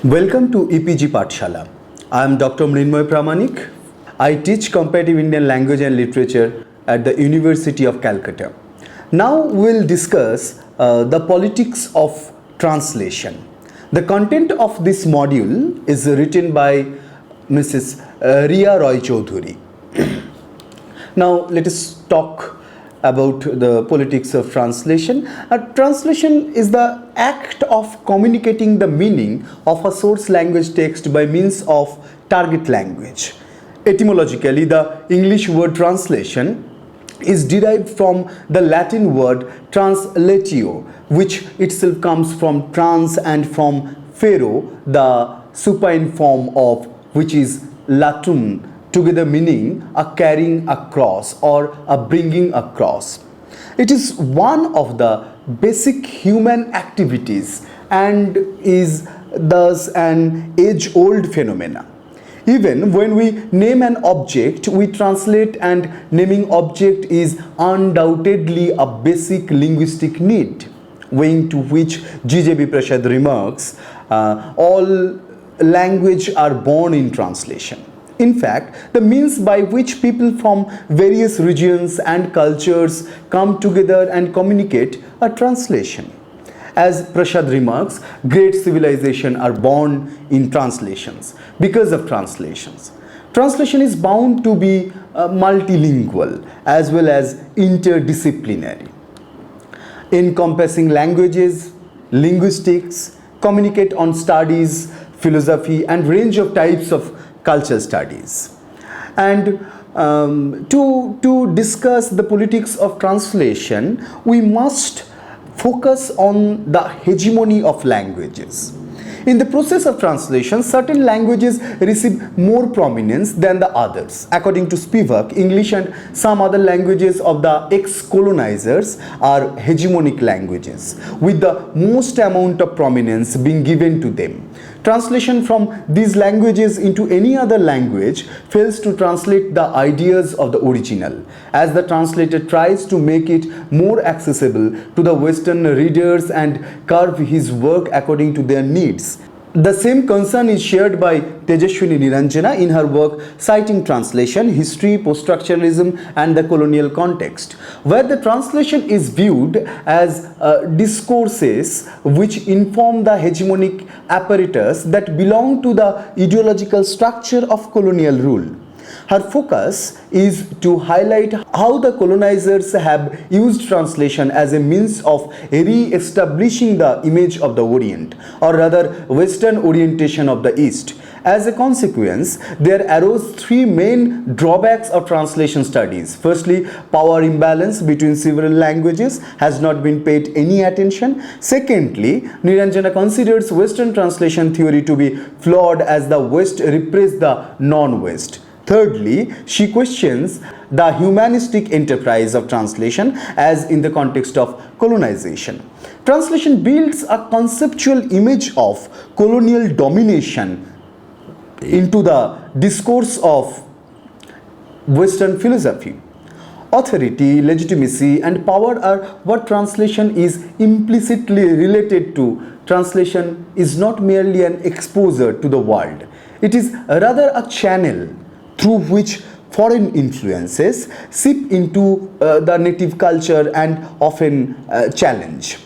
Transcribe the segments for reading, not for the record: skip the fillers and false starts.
Welcome to EPG Pathshala. I am Dr. Mrinmoy Pramanik. I teach comparative Indian language and literature at the University of Calcutta. Now we'll discuss the politics of translation. The content of this module is written by Mrs. Ria Roy Choudhury. Now let us talk about the politics of translation. Translation is the act of communicating the meaning of a source language text by means of target language. Etymologically, the English word translation is derived from the Latin word translatio, which itself comes from trans and from fero, the supine form of which is latum, together meaning a carrying across or a bringing across. It is one of the basic human activities and is thus an age-old phenomena. Even when we name an object, we translate, and naming object is undoubtedly a basic linguistic need, owing to which G.J.B. Prasad remarks, all language are born in translation. In fact, the means by which people from various regions and cultures come together and communicate are translation. As Prasad remarks, great civilizations are born in translations because of translations. Translation is bound to be multilingual as well as interdisciplinary, encompassing languages, linguistics, communicate on studies, philosophy, and range of types of culture studies. And to discuss the politics of translation, we must focus on the hegemony of languages. In the process of translation, certain languages receive more prominence than the others. According to Spivak, English and some other languages of the ex-colonizers are hegemonic languages, with the most amount of prominence being given to them. Translation from these languages into any other language fails to translate the ideas of the original, as the translator tries to make it more accessible to the Western readers and carve his work according to their needs. The same concern is shared by Tejaswini Niranjana in her work Citing Translation, History, Post-Structuralism and the Colonial Context, where the translation is viewed as discourses which inform the hegemonic apparatus that belong to the ideological structure of colonial rule. Her focus is to highlight how the colonizers have used translation as a means of re-establishing the image of the Orient, or rather Western orientation of the East. As a consequence, there arose three main drawbacks of translation studies. Firstly, power imbalance between several languages has not been paid any attention. Secondly, Niranjana considers Western translation theory to be flawed as the West repressed the non-West. Thirdly, she questions the humanistic enterprise of translation as in the context of colonization. Translation builds a conceptual image of colonial domination into the discourse of Western philosophy. Authority, legitimacy, and power are what translation is implicitly related to. Translation is not merely an exposure to the world. It is rather a channel through which foreign influences seep into the native culture and often challenge.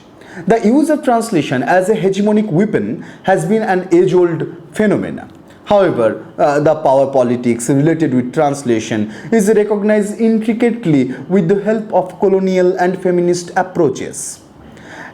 The use of translation as a hegemonic weapon has been an age-old phenomenon. However, the power politics related with translation is recognized intricately with the help of colonial and feminist approaches.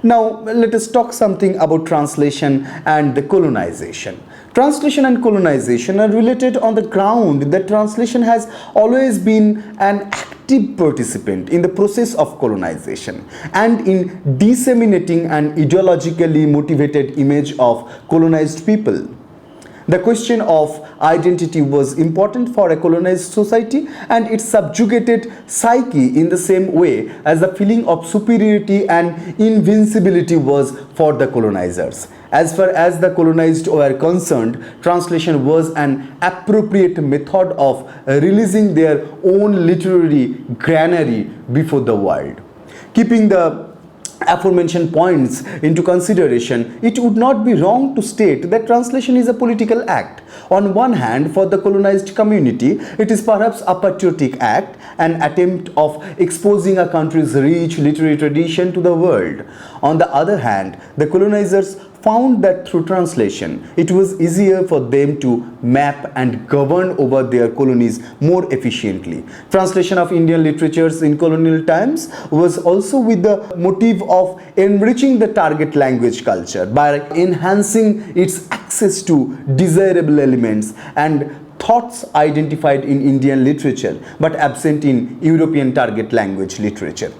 Now, let us talk something about translation and the colonization. Translation and colonization are related on the ground that translation has always been an active participant in the process of colonization and in disseminating an ideologically motivated image of colonized people. The question of identity was important for a colonized society, and it subjugated psyche in the same way as the feeling of superiority and invincibility was for the colonizers. As far as the colonized were concerned, translation was an appropriate method of releasing their own literary granary before the world. Keeping the aforementioned points into consideration, it would not be wrong to state that translation is a political act. On one hand, for the colonized community, it is perhaps a patriotic act, an attempt of exposing a country's rich literary tradition to the world. On the other hand, the colonizers found that through translation, it was easier for them to map and govern over their colonies more efficiently. Translation of Indian literatures in colonial times was also with the motive of enriching the target language culture by enhancing its access to desirable elements and thoughts identified in Indian literature but absent in European target language literature.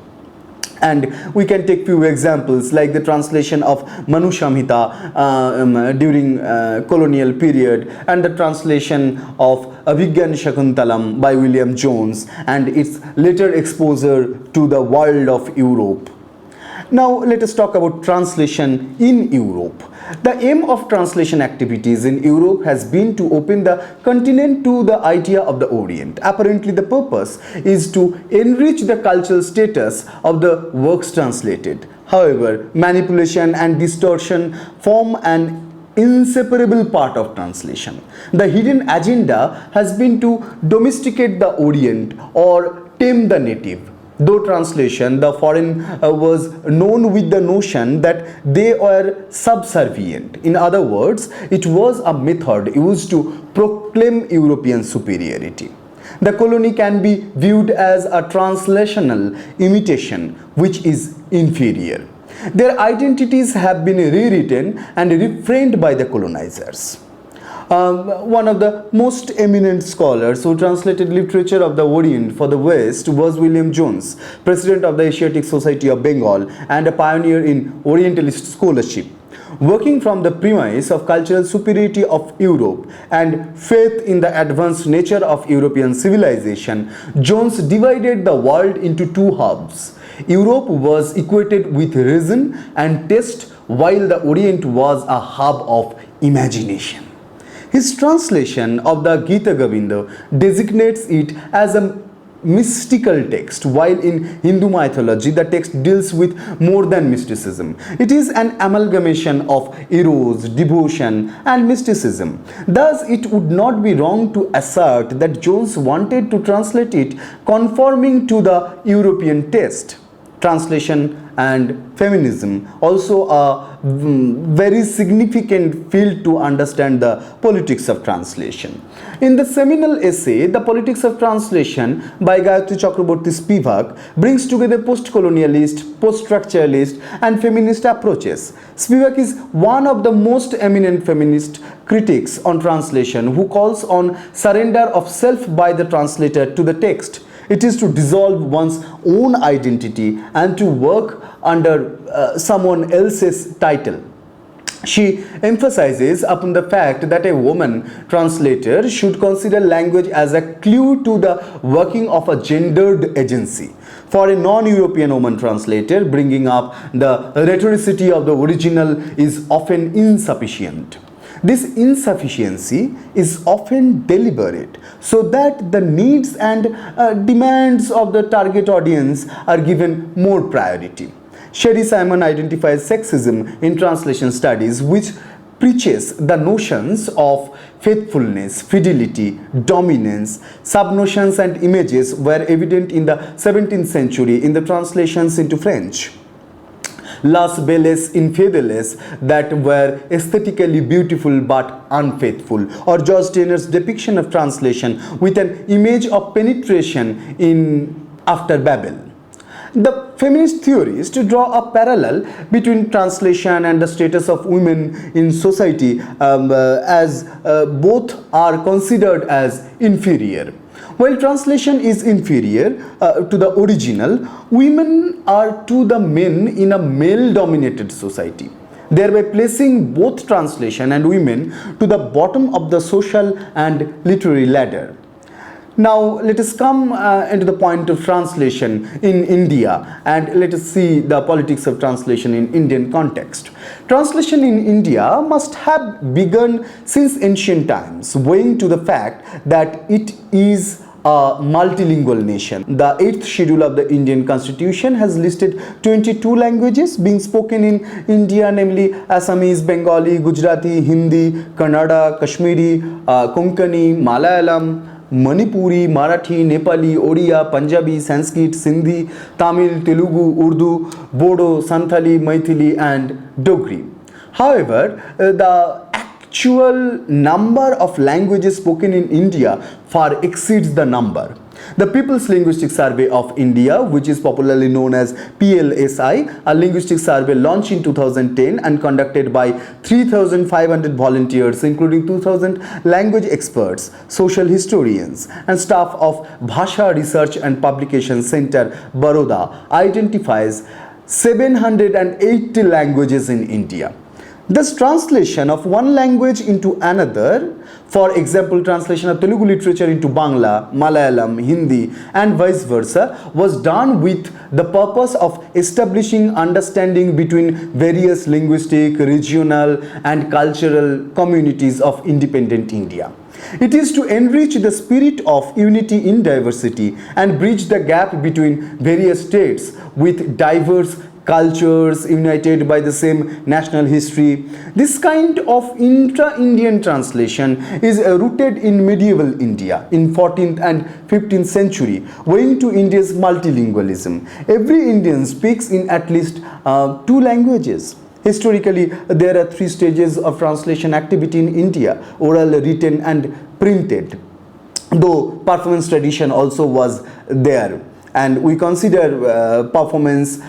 And we can take few examples like the translation of Manu Samhita during colonial period, and the translation of Abhigyan Shakuntalam by William Jones and its later exposure to the world of Europe. Now let us talk about translation in Europe. The aim of translation activities in Europe has been to open the continent to the idea of the Orient. Apparently the purpose is to enrich the cultural status of the works translated. However, manipulation and distortion form an inseparable part of translation. The hidden agenda has been to domesticate the Orient or tame the native. Though translation, the foreign was known with the notion that they were subservient. In other words, it was a method used to proclaim European superiority. The colony can be viewed as a translational imitation which is inferior. Their identities have been rewritten and reframed by the colonizers. One of the most eminent scholars who translated literature of the Orient for the West was William Jones, president of the Asiatic Society of Bengal and a pioneer in Orientalist scholarship. Working from the premise of cultural superiority of Europe and faith in the advanced nature of European civilization, Jones divided the world into two hubs. Europe was equated with reason and taste, while the Orient was a hub of imagination. His translation of the Gita Govinda designates it as a mystical text, while in Hindu mythology the text deals with more than mysticism. It is an amalgamation of eros, devotion and mysticism. Thus, it would not be wrong to assert that Jones wanted to translate it conforming to the European taste. Translation and feminism, also a very significant field to understand the politics of translation. In the seminal essay, The Politics of Translation by Gayatri Chakraborty Spivak brings together post-colonialist, post-structuralist and feminist approaches. Spivak is one of the most eminent feminist critics on translation who calls on surrender of self by the translator to the text. It is to dissolve one's own identity and to work under someone else's title. She emphasizes upon the fact that a woman translator should consider language as a clue to the working of a gendered agency. For a non-European woman translator, bringing up the rhetoricity of the original is often insufficient. This insufficiency is often deliberate, so that the needs and demands of the target audience are given more priority. Sherry Simon identifies sexism in translation studies, which preaches the notions of faithfulness, fidelity, dominance. Subnotions and images were evident in the 17th century in the translations into French. Las Belles Infieles that were aesthetically beautiful but unfaithful, or George Taylor's depiction of translation with an image of penetration in After Babel. The feminist theorists draw a parallel between translation and the status of women in society, as both are considered as inferior. While translation is inferior to the original, women are to the men in a male-dominated society, thereby placing both translation and women to the bottom of the social and literary ladder. Now let us come into the point of translation in India, and let us see the politics of translation in Indian context. Translation in India must have begun since ancient times, owing to the fact that it is a multilingual nation. The 8th schedule of the Indian Constitution has listed 22 languages being spoken in India, namely Assamese, Bengali, Gujarati, Hindi, Kannada, Kashmiri, Konkani, Malayalam, Manipuri, Marathi, Nepali, Odia, Punjabi, Sanskrit, Sindhi, Tamil, Telugu, Urdu, Bodo, Santhali, Maithili and Dogri. However, the actual number of languages spoken in India far exceeds the number. The People's Linguistic Survey of India, which is popularly known as PLSI, a linguistic survey launched in 2010 and conducted by 3,500 volunteers, including 2,000 language experts, social historians, and staff of Bhasha Research and Publication Center, Baroda, identifies 780 languages in India. This translation of one language into another, for example, translation of Telugu literature into Bangla, Malayalam, Hindi, and vice versa, was done with the purpose of establishing understanding between various linguistic, regional, and cultural communities of independent India. It is to enrich the spirit of unity in diversity and bridge the gap between various states with diverse cultures united by the same national history. This kind of intra-Indian translation is rooted in medieval India in 14th and 15th century, owing to India's multilingualism. Every Indian speaks in at least 2 languages. Historically, there are 3 stages of translation activity in India: oral, written and printed, though performance tradition also was there. And we consider performance,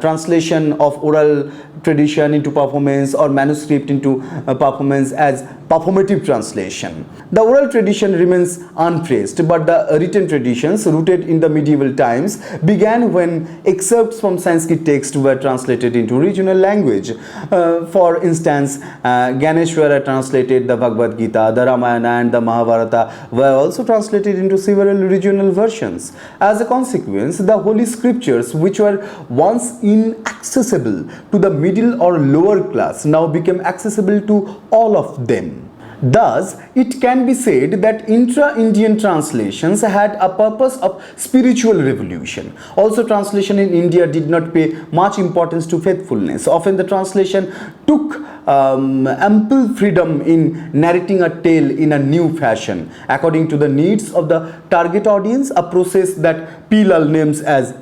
translation of oral tradition into performance or manuscript into performance as performative translation. The oral tradition remains untraced, but the written traditions rooted in the medieval times began when excerpts from Sanskrit texts were translated into regional language. For instance, Ganeshwara translated the Bhagavad Gita, the Ramayana and the Mahabharata were also translated into several regional versions. As a consequence, the holy scriptures, which were once inaccessible to the middle or lower class, now became accessible to all of them. Thus, it can be said that intra-Indian translations had a purpose of spiritual revolution. Also, translation in India did not pay much importance to faithfulness. Often the translation took ample freedom in narrating a tale in a new fashion, according to the needs of the target audience, a process that P. Lal names as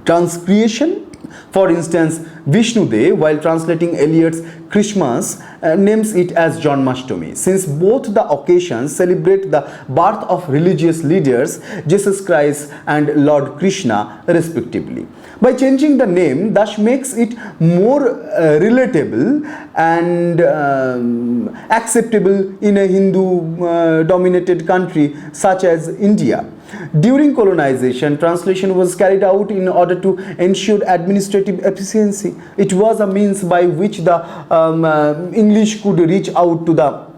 transcreation. For instance, Vishnudev, while translating Eliot's Christmas, names it as Janmashtami, since both the occasions celebrate the birth of religious leaders, Jesus Christ and Lord Krishna, respectively. By changing the name, thus makes it more relatable and acceptable in a Hindu-dominated country such as India. During colonization, translation was carried out in order to ensure administrative efficiency. It was a means by which the English could reach out to the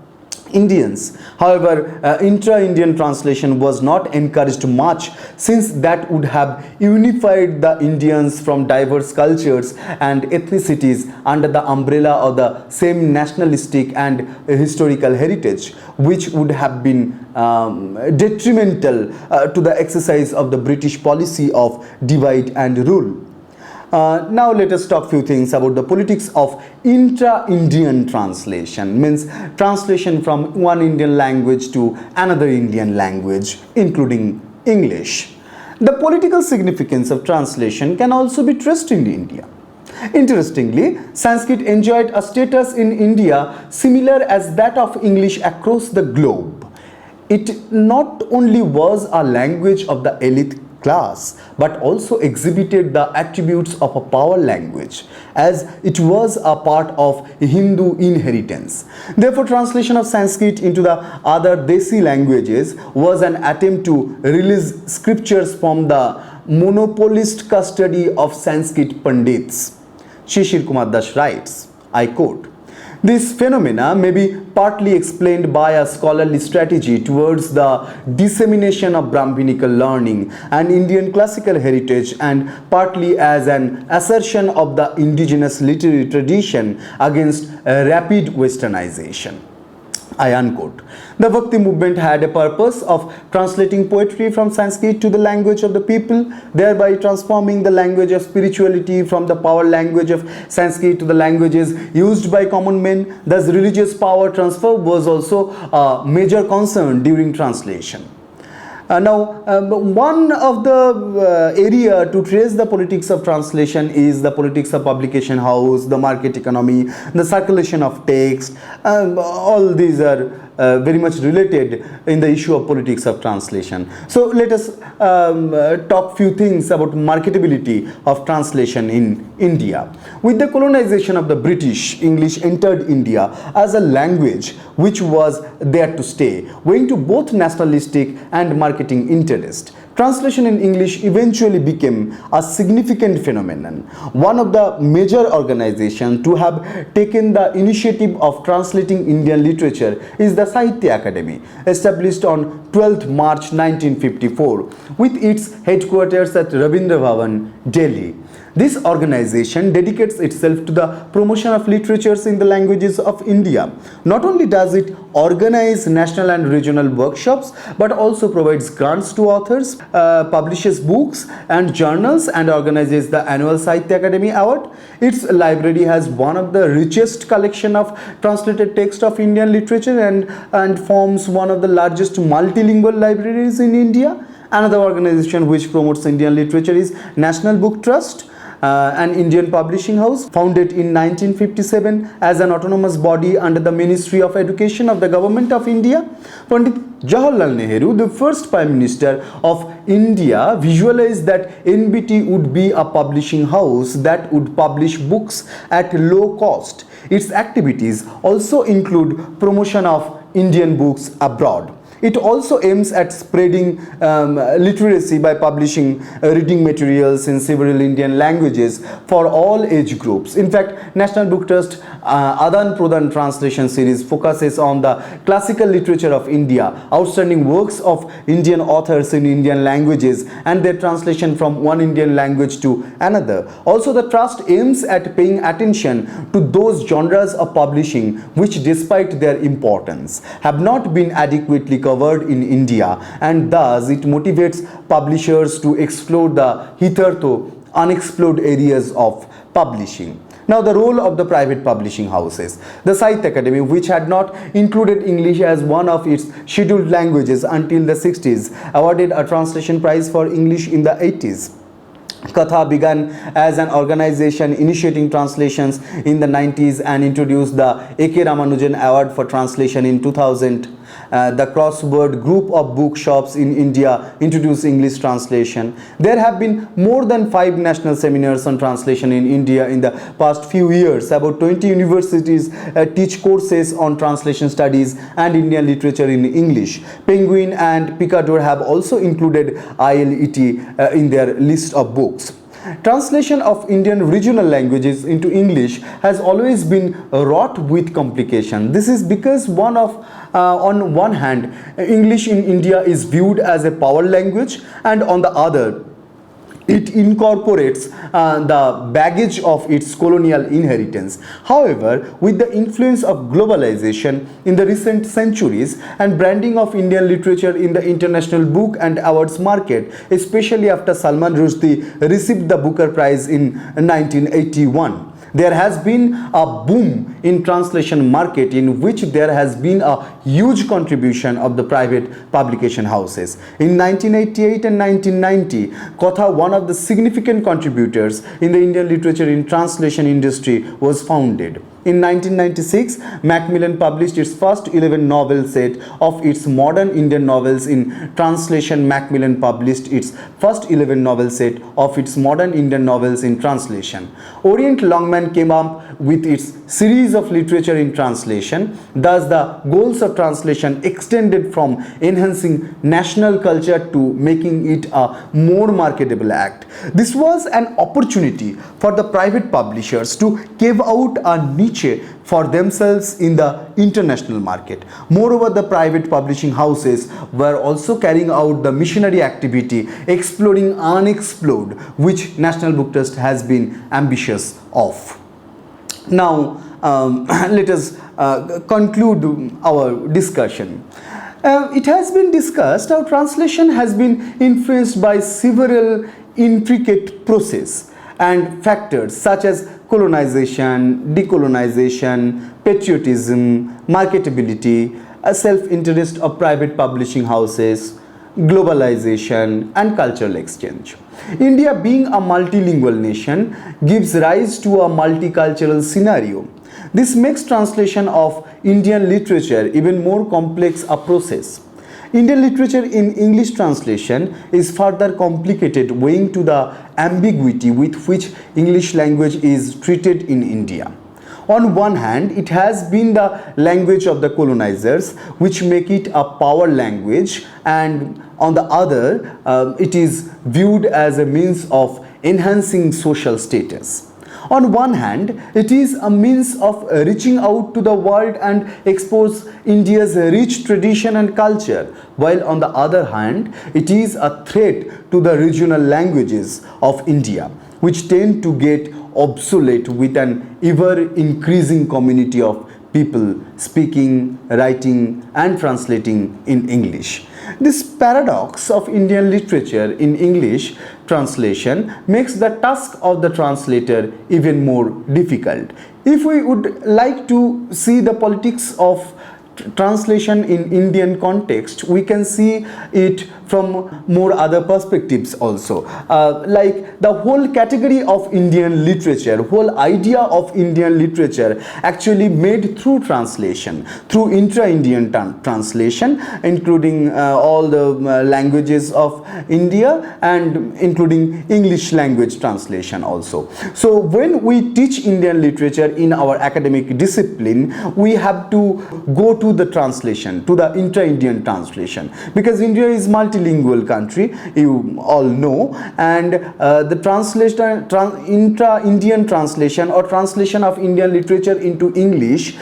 Indians. However, intra-Indian translation was not encouraged much, since that would have unified the Indians from diverse cultures and ethnicities under the umbrella of the same nationalistic and historical heritage, which would have been detrimental to the exercise of the British policy of divide and rule. Now let us talk few things about the politics of intra-Indian translation, means translation from one Indian language to another Indian language, including English. The political significance of translation can also be traced in India. Interestingly, Sanskrit enjoyed a status in India similar as that of English across the globe. It not only was a language of the elite class, but also exhibited the attributes of a power language, as it was a part of Hindu inheritance. Therefore, translation of Sanskrit into the other Desi languages was an attempt to release scriptures from the monopolist custody of Sanskrit Pandits. Shishir Kumar Das writes, I quote, "This phenomena may be partly explained by a scholarly strategy towards the dissemination of Brahminical learning and Indian classical heritage, and partly as an assertion of the indigenous literary tradition against rapid westernization." I unquote. The Bhakti movement had a purpose of translating poetry from Sanskrit to the language of the people, thereby transforming the language of spirituality from the power language of Sanskrit to the languages used by common men. Thus, religious power transfer was also a major concern during translation. One of the area to trace the politics of translation is the politics of publication house, the market economy, the circulation of text. All these are very much related in the issue of politics of translation. So let us talk few things about marketability of translation in India. With the colonization of the British, English entered India as a language which was there to stay, owing to both nationalistic and marketing interest. Translation in English eventually became a significant phenomenon. One of the major organizations to have taken the initiative of translating Indian literature is the Sahitya Academy, established on 12th March 1954 with its headquarters at Rabindra Bhavan, Delhi. This organization dedicates itself to the promotion of literatures in the languages of India. Not only does it organize national and regional workshops, but also provides grants to authors, publishes books and journals, and organizes the annual Sahitya Academy Award. Its library has one of the richest collection of translated text of Indian literature and forms one of the largest multilingual libraries in India. Another organization which promotes Indian literature is National Book Trust, an Indian publishing house founded in 1957 as an autonomous body under the Ministry of Education of the Government of India. Pandit Jawaharlal Nehru, the first Prime Minister of India, visualized that NBT would be a publishing house that would publish books at low cost. Its activities also include promotion of Indian books abroad. It also aims at spreading literacy by publishing reading materials in several Indian languages for all age groups. In fact, National Book Trust Adan Pradhan translation series focuses on the classical literature of India, outstanding works of Indian authors in Indian languages and their translation from one Indian language to another. Also, the trust aims at paying attention to those genres of publishing which, despite their importance, have not been adequately covered in India, and thus it motivates publishers to explore the hitherto unexplored areas of publishing. Now, the role of the private publishing houses. The Sahitya Academy, which had not included English as one of its scheduled languages until the 60s, awarded a translation prize for English in the 80s. Katha began as an organization initiating translations in the 90s and introduced the A.K. Ramanujan Award for Translation in 2000. The Crossword group of bookshops in India introduced English translation. There have been more than 5 national seminars on translation in India in the past few years. About 20 universities teach courses on translation studies and Indian literature in English. Penguin and Picador have also included ILET in their list of books. Translation of Indian regional languages into English has always been wrought with complication. This is because on one hand, English in India is viewed as a power language, and on the other, it incorporates the baggage of its colonial inheritance. However, with the influence of globalization in the recent centuries and branding of Indian literature in the international book and awards market, especially after Salman Rushdie received the Booker Prize in 1981, there has been a boom in translation market in which there has been a huge contribution of the private publication houses. In 1988 and 1990, Katha, one of the significant contributors in the Indian literature in translation industry, was founded. In 1996, Macmillan published its first 11 novel set of its modern Indian novels in translation. Macmillan published its first 11 novel set of its modern Indian novels in translation. Orient Longman came up with its series of literature in translation. Thus, the goals of translation extended from enhancing national culture to making it a more marketable act. This was an opportunity for the private publishers to carve out a niche for themselves in the international market. Moreover, the private publishing houses were also carrying out the missionary activity, exploring unexplored, which National Book Trust has been ambitious of. Now, let us conclude our discussion. It has been discussed how translation has been influenced by several intricate processes and factors such as colonization, decolonization, patriotism, marketability, self-interest of private publishing houses, globalization and cultural exchange. India, being a multilingual nation, gives rise to a multicultural scenario. This makes translation of Indian literature even more complex a process. Indian literature in English translation is further complicated owing to the ambiguity with which English language is treated in India. On one hand, it has been the language of the colonizers, which make it a power language, and on the other, it is viewed as a means of enhancing social status. On one hand, it is a means of reaching out to the world and expose India's rich tradition and culture, while on the other hand, it is a threat to the regional languages of India, which tend to get obsolete with an ever increasing community of people speaking, writing and translating in English. This paradox of Indian literature in English translation makes the task of the translator even more difficult. If we would like to see the politics of translation in Indian context, we can see it from more other perspectives also. Like the whole category of Indian literature, whole idea of Indian literature actually made through translation, through intra-Indian translation, including all the languages of India and including English language translation also. So when we teach Indian literature in our academic discipline, we have to go to the translation, to the intra-Indian translation, because India is multilingual country, you all know, and the translation, intra-Indian translation or translation of Indian literature into English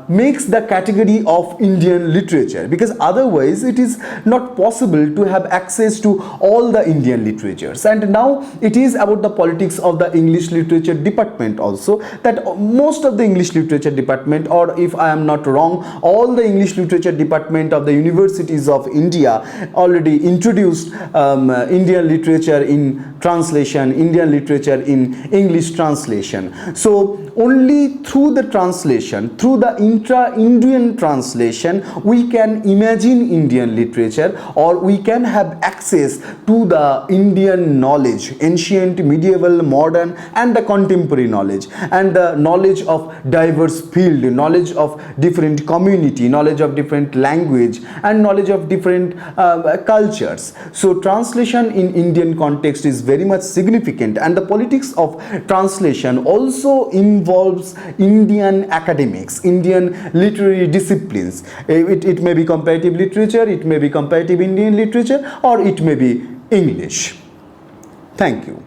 makes the category of Indian literature, because otherwise it is not possible to have access to all the Indian literatures. And now it is about the politics of the English literature department also, that most of the English literature department, or if I am not wrong, all the English literature department of the universities of India already introduced Indian literature in translation, Indian literature in English translation. So only through the translation, through the intra-Indian translation, we can imagine Indian literature, or we can have access to the Indian knowledge, ancient, medieval, modern and the contemporary knowledge, and the knowledge of diverse field, knowledge of different community, knowledge of different language and knowledge of different cultures. So translation in Indian context is very much significant, and the politics of translation also involves Indian academics, Indian literary disciplines. It may be comparative literature, it may be comparative Indian literature, or it may be English. Thank you.